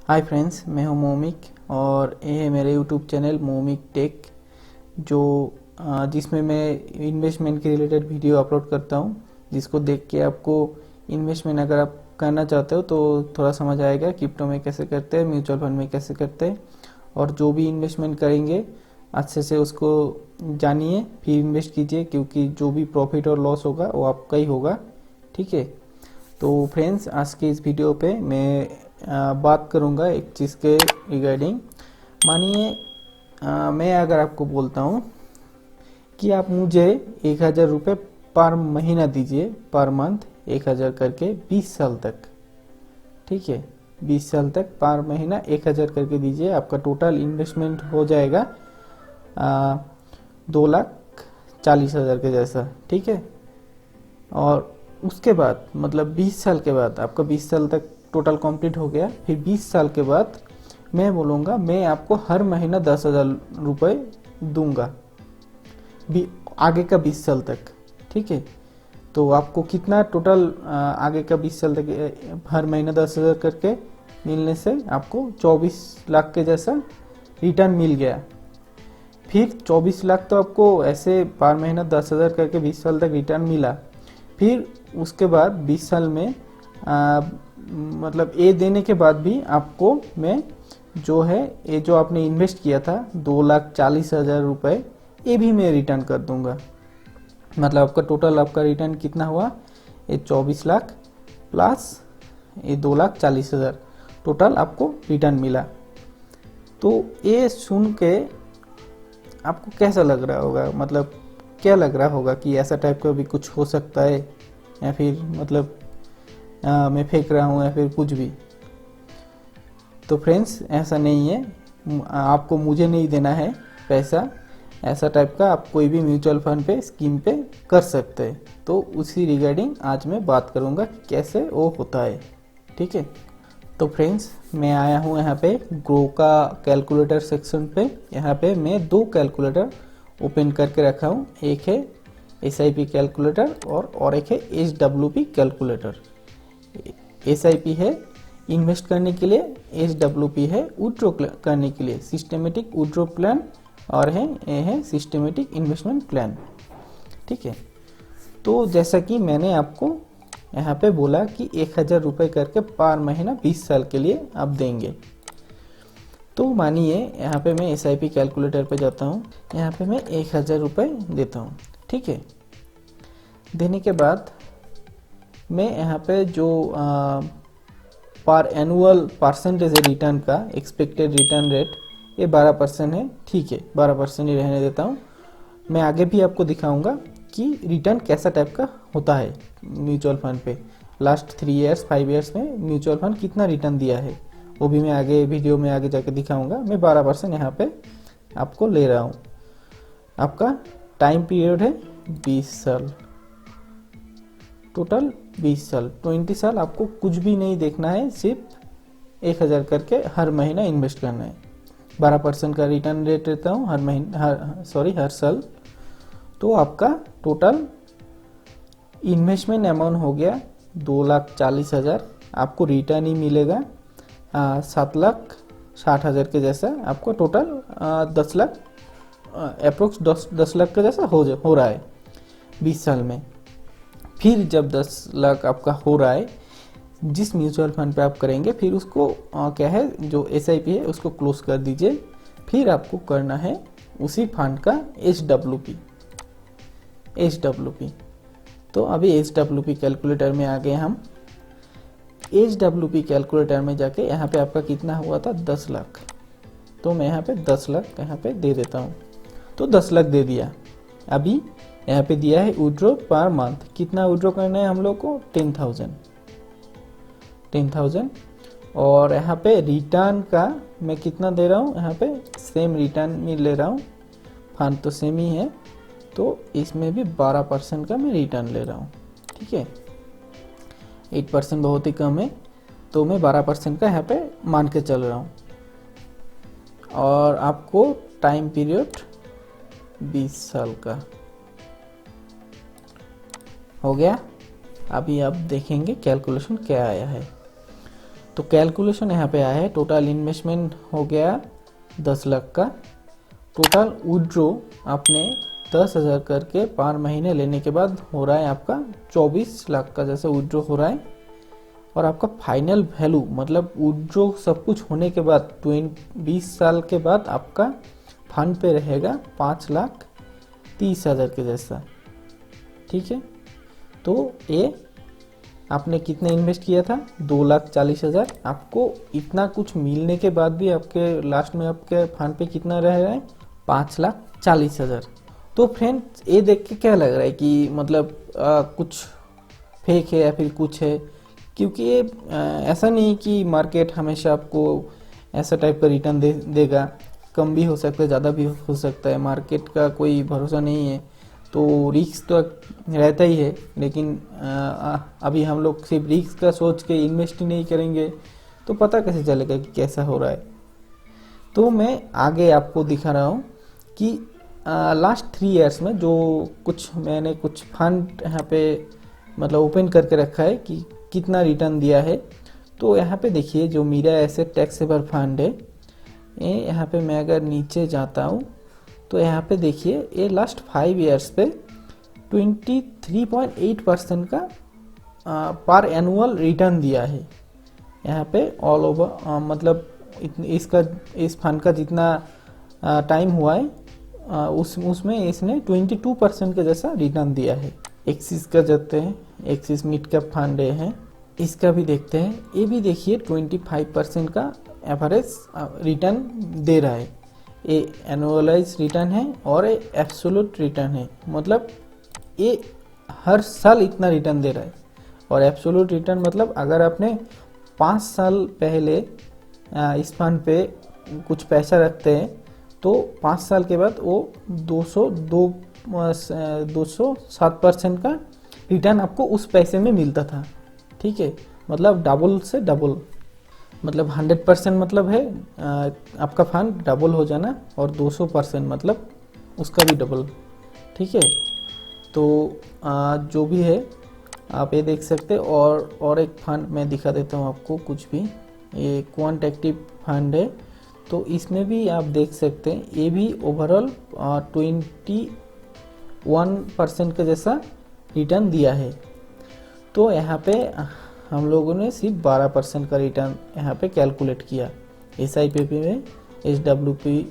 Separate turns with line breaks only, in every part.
Hi friends, मैं हूं मोमिक और ये है मेरे यूट्यूब चैनल मोमिक टेक जो जिसमें मैं इन्वेस्टमेंट के रिलेटेड वीडियो अपलोड करता हूं, जिसको देख के आपको इन्वेस्टमेंट अगर आप करना चाहते हो तो थोड़ा समझ आएगा क्रिप्टो में कैसे करते हैं, म्यूचुअल फंड में कैसे करते हैं। और जो भी इन्वेस्टमेंट करेंगे अच्छे से उसको जानिए फिर इन्वेस्ट कीजिए, क्योंकि जो भी प्रॉफिट और लॉस होगा वो आपका ही होगा। ठीक है, तो फ्रेंड्स आज के इस वीडियो पे मैं बात करूंगा एक चीज़ के रिगार्डिंग। मानिए मैं अगर आपको बोलता हूँ कि आप मुझे 1,000 रुपये पर महीना दीजिए, पर मंथ 1,000 करके 20 साल तक। ठीक है, 20 साल तक पर महीना 1,000 करके दीजिए, आपका टोटल इन्वेस्टमेंट हो जाएगा 2,40,000 के जैसा। ठीक है, और उसके बाद मतलब 20 साल के बाद आपका 20 साल तक टोटल कंप्लीट हो गया। फिर 20 साल के बाद मैं बोलूँगा मैं आपको हर महीना 10,000 रुपये दूंगा आगे का 20 साल तक। ठीक है, तो आपको कितना टोटल आगे का 20 साल तक हर महीना 10,000 करके मिलने से आपको 24 लाख के जैसा रिटर्न मिल गया। फिर 24 लाख तो आपको ऐसे पर महीना 10,000 करके 20 साल तक रिटर्न मिला। फिर उसके बाद 20 साल में मतलब ए देने के बाद भी आपको मैं जो है ये जो आपने इन्वेस्ट किया था 2,40,000 रुपये, ये भी मैं रिटर्न कर दूंगा। मतलब आपका टोटल आपका रिटर्न कितना हुआ, ये 24 लाख प्लस ये 2,40,000 टोटल आपको रिटर्न मिला। तो ये सुन के आपको कैसा लग रहा होगा, मतलब क्या लग रहा होगा कि ऐसा टाइप का भी कुछ हो सकता है, या फिर मतलब मैं फेंक रहा हूँ या फिर कुछ भी। तो फ्रेंड्स ऐसा नहीं है, आपको मुझे नहीं देना है पैसा। ऐसा टाइप का आप कोई भी म्यूचुअल फंड पे स्कीम पे कर सकते हैं। तो उसी रिगार्डिंग आज मैं बात करूँगा कि कैसे वो होता है। ठीक है, तो फ्रेंड्स मैं आया हूँ यहाँ पे ग्रो का कैलकुलेटर सेक्शन पे। यहाँ पे मैं दो कैलकुलेटर ओपन करके रखा हूँ, एक है SIP कैलकुलेटर और एक है SWP कैलकुलेटर। SIP है इन्वेस्ट करने के लिए, SWP है विड्रॉ करने के लिए, सिस्टमेटिक विड्रॉ प्लान, और ये है सिस्टमेटिक इन्वेस्टमेंट प्लान। ठीक है, तो जैसा कि मैंने आपको यहाँ पे बोला कि 1,000 रुपये करके पर महीना 20 साल के लिए आप देंगे। तो मानिए यहाँ पे मैं SIP कैलकुलेटर पे जाता हूँ, यहाँ पे मैं 1,000 रुपये देता हूँ। ठीक है, देने के बाद मैं यहाँ पे जो पर एनुअल परसेंटेज रिटर्न का एक्सपेक्टेड रिटर्न रेट ये 12% है। ठीक है, 12% ही रहने देता हूँ। मैं आगे भी आपको दिखाऊंगा कि रिटर्न कैसा टाइप का होता है म्यूचुअल फंड पे। लास्ट 3 इयर्स 5 इयर्स में म्यूचुअल फंड कितना रिटर्न दिया है वो भी मैं आगे वीडियो में आगे जाके दिखाऊंगा। मैं 12% यहाँ पे आपको ले रहा हूँ। आपका टाइम पीरियड है 20 साल, टोटल 20 साल, 20 साल आपको कुछ भी नहीं देखना है, सिर्फ 1,000 करके हर महीना इन्वेस्ट करना है। 12% का रिटर्न रेट रहता हूँ हर साल। तो आपका टोटल इन्वेस्टमेंट अमाउंट हो गया 2,40,000, आपको रिटर्न ही मिलेगा 7,60,000 के जैसा। आपको टोटल 10 लाख अप्रोक्स 10 लाख के जैसा हो रहा है 20 साल में। फिर जब 10 लाख आपका हो रहा है जिस म्यूचुअल फंड पे आप करेंगे, फिर उसको क्या है जो SIP है उसको क्लोज कर दीजिए। फिर आपको करना है उसी फंड का SWP। तो अभी SWP कैलकुलेटर में आ गए हम। SWP कैलकुलेटर में जाके यहाँ पे आपका कितना हुआ था 10 लाख, तो मैं यहाँ पे 10 लाख यहाँ पे दे देता हूँ। तो 10 लाख दे दिया। अभी यहाँ पे दिया है विड्रॉ पर मंथ, कितना विड्रॉ करना है हम लोग को 10,000। और यहाँ पे रिटर्न का मैं कितना दे रहा हूँ, यहाँ पे सेम रिटर्न में ले रहा हूँ, फंड तो सेम ही है, तो इसमें भी 12% का मैं रिटर्न ले रहा हूँ। ठीक है, 8% बहुत ही कम है, तो मैं 12% का यहाँ पे मान के चल रहा हूँ। और आपको टाइम पीरियड 20 साल का हो गया। अभी आप देखेंगे कैलकुलेशन क्या आया है। तो कैलकुलेशन यहाँ पे आया है, टोटल इन्वेस्टमेंट हो गया 10 लाख का, टोटल विड्रो आपने 10,000 करके पर महीने लेने के बाद हो रहा है आपका 24 लाख का जैसे विड्रो हो रहा है। और आपका फाइनल वैल्यू मतलब विड्रो सब कुछ होने के बाद 20 साल के बाद आपका फंड पे रहेगा 5,30,000 के जैसा। ठीक है, तो ये आपने कितने इन्वेस्ट किया था 2,40,000, आपको इतना कुछ मिलने के बाद भी आपके लास्ट में आपके फंड पे कितना रह रहा है 5,40,000। तो फ्रेंड्स ये देख के क्या लग रहा है कि मतलब कुछ फेक है या फिर कुछ है, क्योंकि ये ऐसा नहीं कि मार्केट हमेशा आपको ऐसा टाइप का रिटर्न देगा, कम भी हो सकता है ज़्यादा भी हो सकता है, मार्केट का कोई भरोसा नहीं है, तो रिस्क तो रहता ही है। लेकिन अभी हम लोग सिर्फ रिस्क का सोच के इन्वेस्ट ही नहीं करेंगे तो पता कैसे चलेगा कि कैसा हो रहा है। तो मैं आगे आपको दिखा रहा हूँ कि लास्ट 3 इयर्स में जो मैंने कुछ फंड यहाँ पे मतलब ओपन करके रखा है कि कितना रिटर्न दिया है। तो यहाँ पे देखिए जो मेरा एसेट टैक्सेबल फंड है, ये यहाँ पे मैं अगर नीचे जाता हूँ तो यहाँ पे देखिए ये लास्ट 5 इयर्स पे 23.8% का पर एनुअल रिटर्न दिया है। यहाँ पे ऑल ओवर मतलब इस फंड का जितना टाइम हुआ है उसमें इसने 22% के जैसा रिटर्न दिया है। एक्सिस का जाते हैं, एक्सिस मिड कैप फंड है, इसका भी देखते हैं। ये भी देखिए 25% का एवरेज रिटर्न दे रहा है। ये एनुअलाइज रिटर्न है और ये एब्सोल्यूट रिटर्न है, मतलब ये हर साल इतना रिटर्न दे रहा है। और एब्सोल्यूट रिटर्न मतलब अगर आपने 5 साल पहले इस फंड पे कुछ पैसा रखते हैं तो 5 साल के बाद वो 207% का रिटर्न आपको उस पैसे में मिलता था। ठीक है, मतलब डबल से डबल, मतलब 100% मतलब है आपका फंड डबल हो जाना, और 200% मतलब उसका भी डबल। ठीक है, तो जो भी है आप ये देख सकते हैं। और एक फंड मैं दिखा देता हूँ आपको कुछ भी, ये क्वांट एक्टिव फंड है, तो इसमें भी आप देख सकते हैं ये भी ओवरऑल 21% के जैसा रिटर्न दिया है। तो यहाँ पे हम लोगों ने सिर्फ 12% का रिटर्न यहाँ पे कैलकुलेट किया, SIP में SWP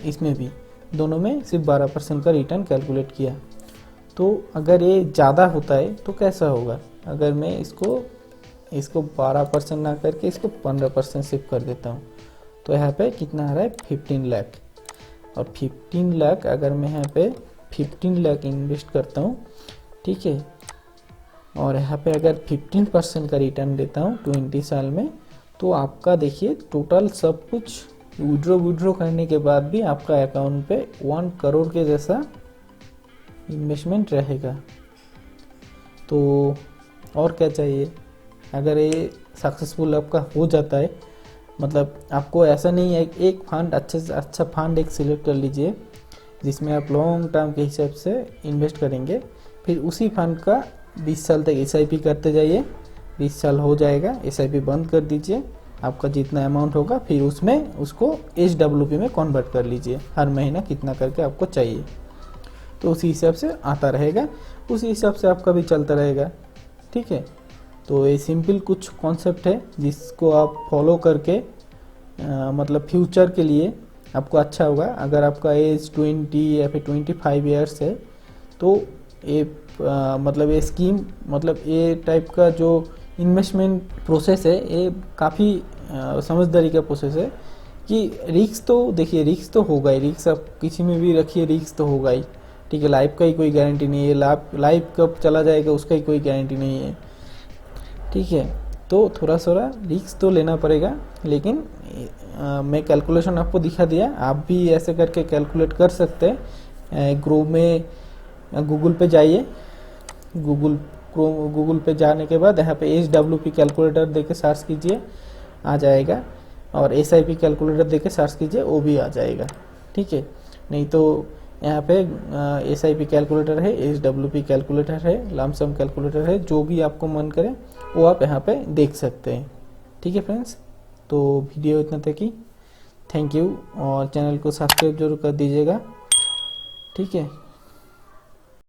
इसमें भी, दोनों में सिर्फ 12% का रिटर्न कैलकुलेट किया। तो अगर ये ज़्यादा होता है तो कैसा होगा, अगर मैं इसको 12% ना करके इसको 15% शिफ्ट कर देता हूँ तो यहाँ पे कितना आ रहा है 15 लाख। और 15 लाख अगर मैं यहाँ पे 15 लाख इन्वेस्ट करता हूँ, ठीक है, और यहाँ पे अगर 15% का रिटर्न देता हूँ 20 साल में, तो आपका देखिए टोटल सब कुछ विड्रॉ करने के बाद भी आपका अकाउंट पे 1 करोड़ के जैसा इन्वेस्टमेंट रहेगा। तो और क्या चाहिए। अगर ये सक्सेसफुल आपका हो जाता है, मतलब आपको ऐसा नहीं है, एक फंड अच्छे से अच्छा फंड एक सिलेक्ट कर लीजिए जिसमें आप लॉन्ग टर्म के हिसाब से इन्वेस्ट करेंगे, फिर उसी फंड का 20 साल तक SIP करते जाइए। 20 साल हो जाएगा, SIP बंद कर दीजिए, आपका जितना अमाउंट होगा फिर उसमें उसको SWP में कन्वर्ट कर लीजिए, हर महीना कितना करके आपको चाहिए, तो उसी हिसाब से आता रहेगा, उसी हिसाब से आपका भी चलता रहेगा। ठीक है, तो ये सिंपल कुछ कॉन्सेप्ट है जिसको आप फॉलो करके मतलब फ्यूचर के लिए आपको अच्छा होगा। अगर आपका एज 20 या फिर 25 ईयर्स है तो ये मतलब ये स्कीम, मतलब ये टाइप का जो इन्वेस्टमेंट प्रोसेस है ये काफ़ी समझदारी का प्रोसेस है। कि रिस्क तो देखिए, रिस्क तो होगा ही, रिस्क आप किसी में भी रखिए, रिस्क तो होगा ही। ठीक है, लाइफ का ही कोई गारंटी नहीं है, लाइफ कब चला जाएगा उसका ही कोई गारंटी नहीं है। ठीक है, तो थोड़ा रिस्क तो लेना पड़ेगा, लेकिन मैं कैलकुलेशन आपको दिखा दिया, आप भी ऐसे करके कैलकुलेट कर सकते हैं। ग्रो में गूगल पे जाइए, गूगल पे जाने के बाद यहाँ पे SWP कैलकुलेटर देके सर्च कीजिए, आ जाएगा, और SIP कैलकुलेटर देके सर्च कीजिए, वो भी आ जाएगा। ठीक है, नहीं तो यहाँ पे SIP कैलकुलेटर है, SWP कैलकुलेटर है, लमसम कैलकुलेटर है, जो भी आपको मन करे वो आप यहाँ पे देख सकते हैं। ठीक है फ्रेंड्स, तो वीडियो इतना तक ही। थैंक यू, और चैनल को सब्सक्राइब जरूर कर दीजिएगा। ठीक है।